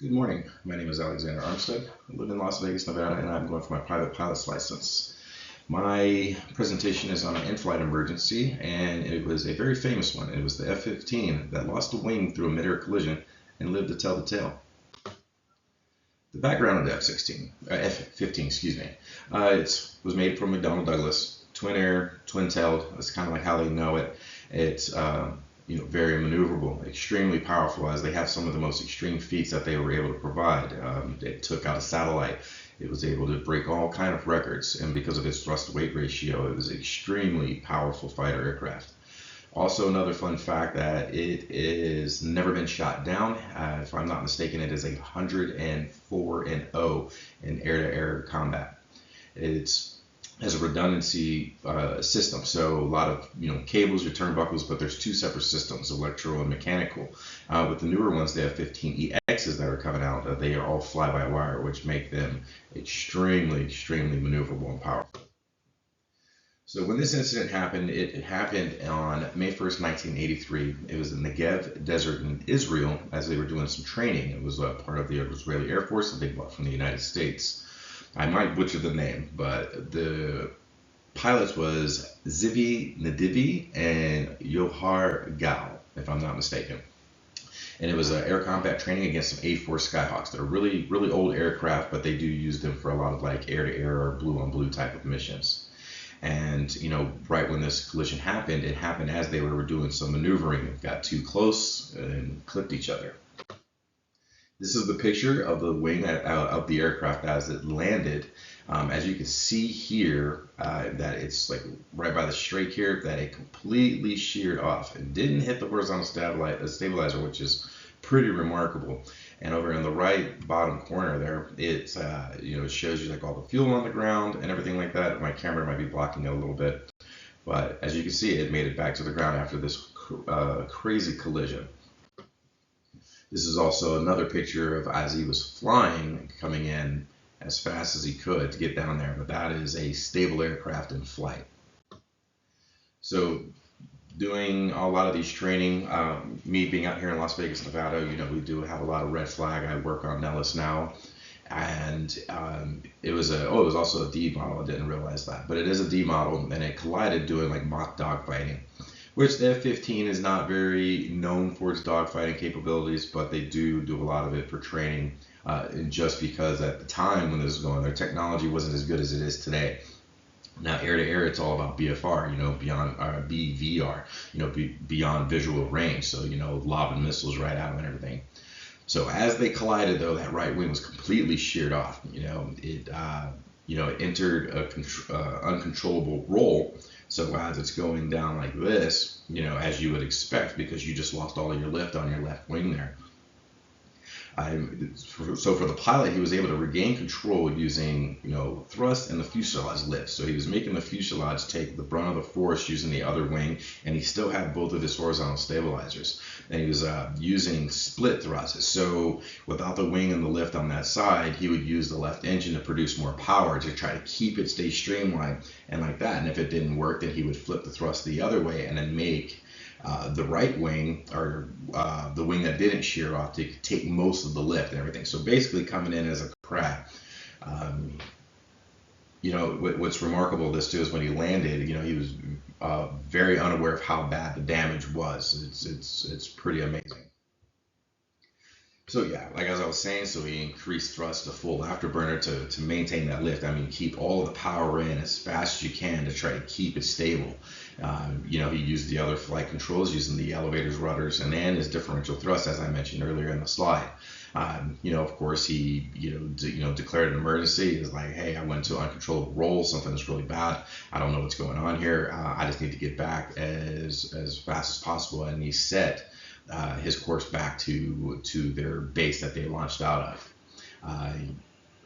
Good morning. My name is Alexander Armstead. I live in Las Vegas, Nevada, and I'm going for my private pilot's license. My presentation is on an in-flight emergency, and it was a very famous one. It was the F15 that lost a wing through a mid-air collision and lived to tell the tale. The background of the F15, excuse me, it was made from McDonnell Douglas, twin air, twin-tailed. That's kind of like how they know it. It's very maneuverable, extremely powerful, as they have some of the most extreme feats that they were able to provide. It took out a satellite. It was able to break all kind of records, and because of its thrust-to-weight ratio, it was an extremely powerful fighter aircraft. Also, another fun fact that it is never been shot down. If I'm not mistaken, it is 104-0 in air-to-air combat. It's has a redundancy system, so a lot of cables or turnbuckles, but there's two separate systems, electro and mechanical. With the newer ones, they have 15EXs that are coming out. They are all fly-by-wire, which make them extremely maneuverable and powerful. So when this incident happened, it happened on May 1st, 1983. It was in the Negev Desert in Israel as they were doing some training. It was part of the Israeli Air Force that they bought from the United States. I might butcher the name, but the pilots was Zivi Nadivi and Yohar Gal, if I'm not mistaken. And it was air combat training against some A4 Skyhawks. They're really old aircraft, but they do use them for a lot of like air-to-air or blue-on-blue type of missions. And right when this collision happened, it happened as they were doing some maneuvering. It got too close and clipped each other. This is the picture of the wing of the aircraft as it landed. As you can see here, that it's like right by the strake here, that it completely sheared off and didn't hit the horizontal stabilizer, which is pretty remarkable. And over in the right bottom corner there, it shows you like all the fuel on the ground and everything like that. My camera might be blocking it a little bit, but as you can see, it made it back to the ground after this crazy collision. This is also another picture of as he was flying, coming in as fast as he could to get down there, but that is a stable aircraft in flight. So doing a lot of these training, me being out here in Las Vegas, Nevada, we do have a lot of red flag. I work on Nellis now, and it was also a D model. I didn't realize that, but it is a D model, and it collided doing like mock dogfighting, which the F-15 is not very known for its dogfighting capabilities, but they do a lot of it for training, and just because at the time when this was going, their technology wasn't as good as it is today. Now, air-to-air, it's all about BFR, beyond BVR, beyond visual range. So, lobbing missiles right out and everything. So as they collided, though, that right wing was completely sheared off. It entered a uncontrollable roll. So as it's going down like this, as you would expect, because you just lost all of your lift on your left wing there. So for the pilot, he was able to regain control using, thrust and the fuselage lift. So he was making the fuselage take the brunt of the force using the other wing, and he still had both of his horizontal stabilizers. And he was using split thrust. So without the wing and the lift on that side, he would use the left engine to produce more power to try to keep it stay streamlined and like that. And if it didn't work, then he would flip the thrust the other way and then make the right wing, or the wing that didn't shear off, to take most of the lift and everything. So basically coming in as a crab. What's remarkable of this too is when he landed, he was very unaware of how bad the damage was. It's pretty amazing. So yeah, like as I was saying, so he increased thrust to full afterburner to maintain that lift. I mean, keep all of the power in as fast as you can to try to keep it stable. He used the other flight controls using the elevators, rudders, and his differential thrust, as I mentioned earlier in the slide. Of course, he declared an emergency. He was like, hey, I went into uncontrollable roll. Something is really bad. I don't know what's going on here. I just need to get back as fast as possible. And he set his course back to their base that they launched out of.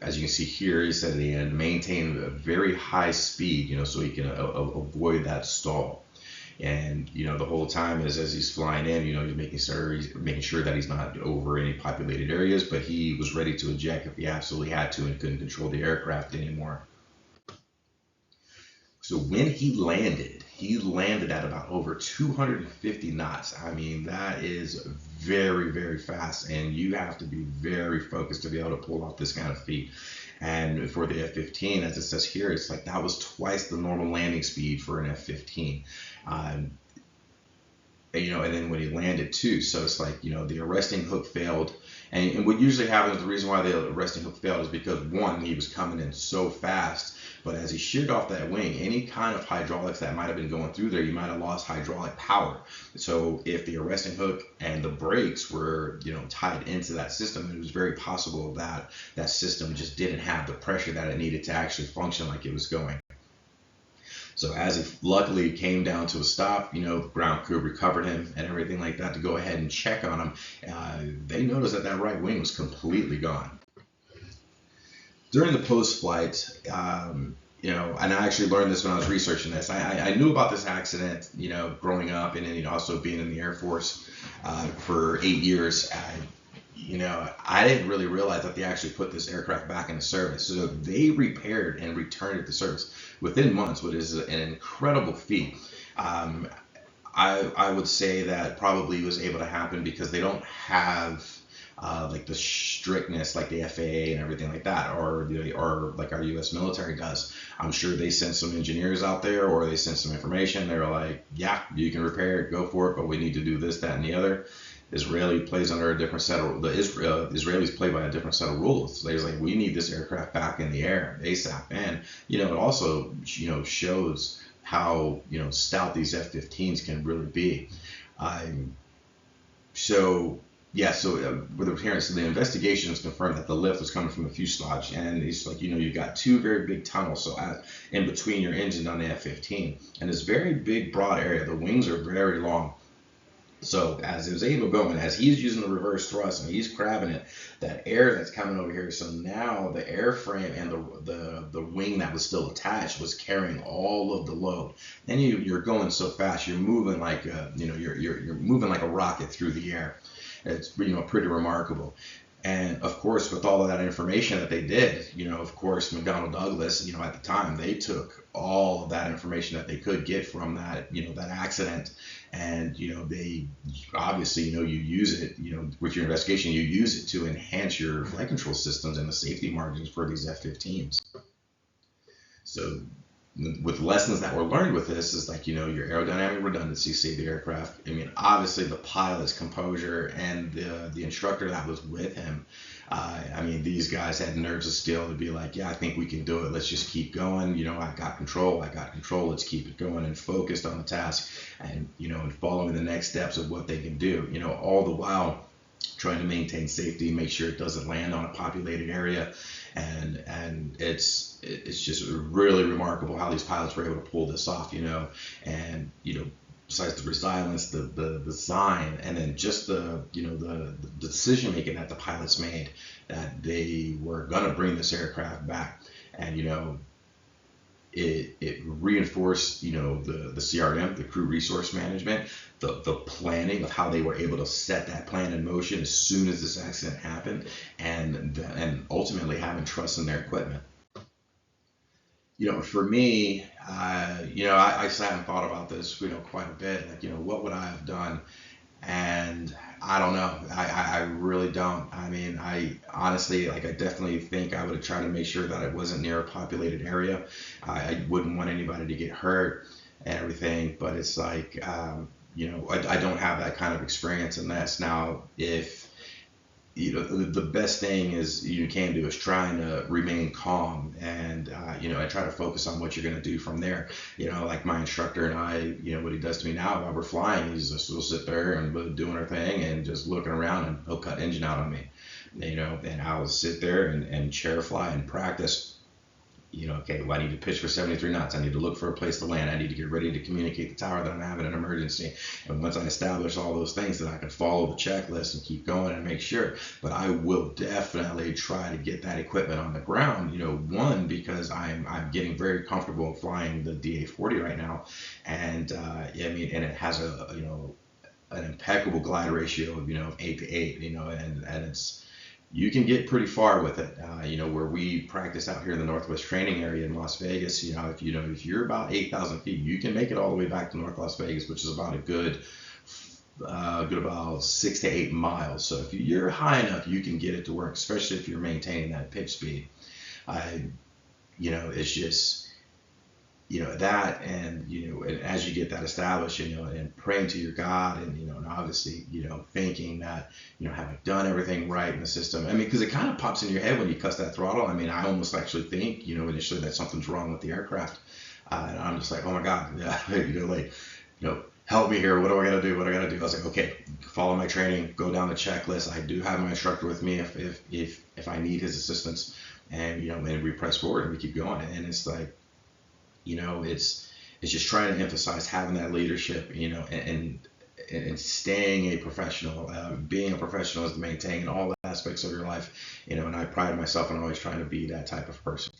As you can see here, he said at the end, maintain a very high speed, so he can avoid that stall. And the whole time as he's flying in, he's making sure that he's not over any populated areas, but he was ready to eject if he absolutely had to and couldn't control the aircraft anymore. So when he landed at about over 250 knots. I mean, that is very, very fast, and you have to be very focused to be able to pull off this kind of feat. And for the F-15, as it says here, it's like that was twice the normal landing speed for an F-15. Um, and then when he landed too, so it's like, the arresting hook failed. And what usually happens, the reason why the arresting hook failed is because, one, he was coming in so fast, but as he sheared off that wing, any kind of hydraulics that might have been going through there, you might have lost hydraulic power. So if the arresting hook and the brakes were, tied into that system, it was very possible that that system just didn't have the pressure that it needed to actually function like it was going. So as it luckily came down to a stop, the ground crew recovered him and everything like that to go ahead and check on him. They noticed that that right wing was completely gone. During the post-flight, and I actually learned this when I was researching this. I knew about this accident, growing up, and then also being in the Air Force for 8 years. I didn't really realize that they actually put this aircraft back into service. So they repaired and returned it to service within months, which is an incredible feat. I would say that probably was able to happen because they don't have like the strictness like the FAA and everything like that, or like our U.S. military does. I'm sure they sent some engineers out there, or they sent some information. They were like, yeah, you can repair it, go for it, but we need to do this, that, and the other. Israeli plays under a different set of Israelis play by a different set of rules. They're like, we need this aircraft back in the air ASAP, and it also shows how stout these F-15s can really be. With the appearance, the investigations confirmed that the lift was coming from the fuselage, and it's like you got two very big tunnels, so in between your engine on the F-15, and this very big broad area. The wings are very long. So as it was able to go, and as he's using the reverse thrust and he's grabbing it, that air that's coming over here, so now the airframe and the wing that was still attached was carrying all of the load. And you're going so fast, you're moving like you're moving like a rocket through the air. It's pretty remarkable. And of course, with all of that information that they did, of course, McDonnell Douglas, at the time, they took all of that information that they could get from that, that accident. And, they obviously, you use it, with your investigation, you use it to enhance your flight control systems and the safety margins for these F-15s. So with lessons that were learned with this is like, your aerodynamic redundancy saved the aircraft. I mean, obviously the pilot's composure and the instructor that was with him. These guys had nerves of steel to be like, yeah, I think we can do it. Let's just keep going. I got control. Let's keep it going, and focused on the task, and, and following the next steps of what they can do, all the while trying to maintain safety, make sure it doesn't land on a populated area. And it's just really remarkable how these pilots were able to pull this off, and, besides the resilience, the design, and then just the decision making that the pilots made, that they were gonna bring this aircraft back. And, it reinforced, the CRM, the crew resource management, the planning of how they were able to set that plan in motion as soon as this accident happened, and ultimately having trust in their equipment. For me, I sat and thought about this, quite a bit. Like, what would I have done? And I don't know. I really don't. I honestly, I definitely think I would have tried to make sure that it wasn't near a populated area. I wouldn't want anybody to get hurt and everything. But it's like, I don't have that kind of experience in this. Now, if the best thing is you can do is trying to remain calm, and I try to focus on what you're going to do from there. Like my instructor and I, what he does to me now while we're flying, he's just will sit there and doing our thing and just looking around, and he'll cut engine out on me, and I'll sit there and chair fly and practice. Okay, well, I need to pitch for 73 knots. I need to look for a place to land. I need to get ready to communicate the tower that I'm having an emergency. And once I establish all those things, then I can follow the checklist and keep going and make sure. But I will definitely try to get that equipment on the ground. One, because I'm getting very comfortable flying the DA-40 right now, and and it has an impeccable glide ratio of 8 to 8. And it's you can get pretty far with it. Where we practice out here in the Northwest Training Area in Las Vegas, if you're about 8,000 feet, you can make it all the way back to North Las Vegas, which is about a good about 6 to 8 miles. So if you're high enough, you can get it to work, especially if you're maintaining that pitch speed. It's just that, and as you get that established, and praying to your God, and obviously, thinking that, have I done everything right in the system? I mean, because it kind of pops in your head when you cuss that throttle. I mean, I almost actually think, initially that something's wrong with the aircraft, and I'm just like, oh my God, yeah, help me here. What do I gotta do? What do I gotta do? I was like, okay, follow my training, go down the checklist. I do have my instructor with me if I need his assistance, and and we press forward and we keep going, and it's like, it's just trying to emphasize having that leadership, and staying a professional. Being a professional is maintaining all aspects of your life, and I pride myself on always trying to be that type of person.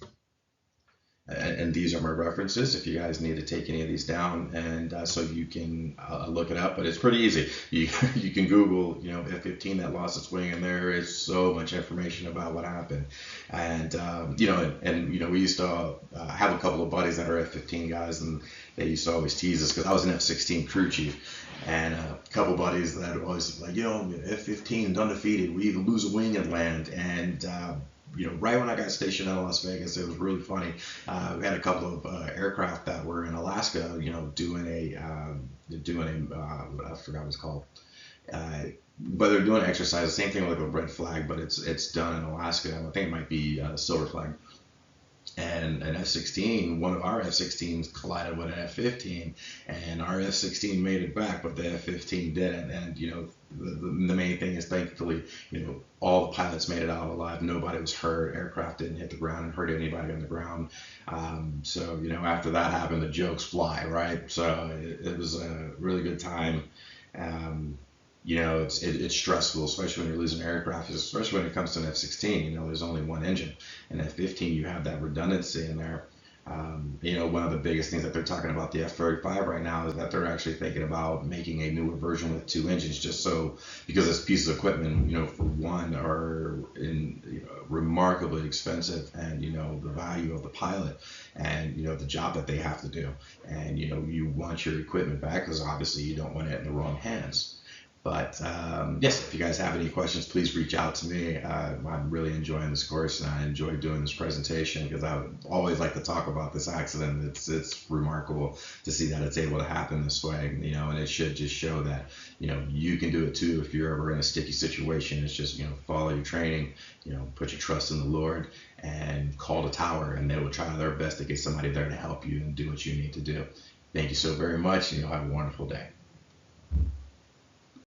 And these are my references if you guys need to take any of these down, and so you can look it up. But it's pretty easy. You can Google, F15 that lost its wing, and there is so much information about what happened. And we used to have a couple of buddies that are F15 guys, and they used to always tease us because I was an F16 crew chief, and a couple of buddies that were always like, F15 undefeated. We even lose a wing and land, and right when I got stationed out of Las Vegas, it was really funny. We had a couple of aircraft that were in Alaska, doing a I forgot what it's called. But they're doing an exercise, the same thing with a red flag, but it's done in Alaska. I think it might be a silver flag. And an F-16, one of our F-16s collided with an F-15, and our F-16 made it back, but the F-15 didn't. And the main thing is, thankfully, all the pilots made it out alive. Nobody was hurt. Aircraft didn't hit the ground and hurt anybody on the ground. So after that happened, the jokes fly, right? So it was a really good time. It's stressful, especially when you're losing aircraft, especially when it comes to an F-16. There's only one engine. And F-15, you have that redundancy in there. One of the biggest things that they're talking about the F-35 right now is that they're actually thinking about making a newer version with 2 engines, just so, because this piece of equipment, for one, are remarkably expensive, and the value of the pilot, and the job that they have to do, and you want your equipment back because obviously you don't want it in the wrong hands. But yes, if you guys have any questions, please reach out to me. I'm really enjoying this course, and I enjoy doing this presentation because I would always like to talk about this accident. It's remarkable to see that it's able to happen this way, and it should just show that, you can do it too if you're ever in a sticky situation. It's just, follow your training, put your trust in the Lord, and call the tower, and they will try their best to get somebody there to help you and do what you need to do. Thank you so very much, and you'll have a wonderful day.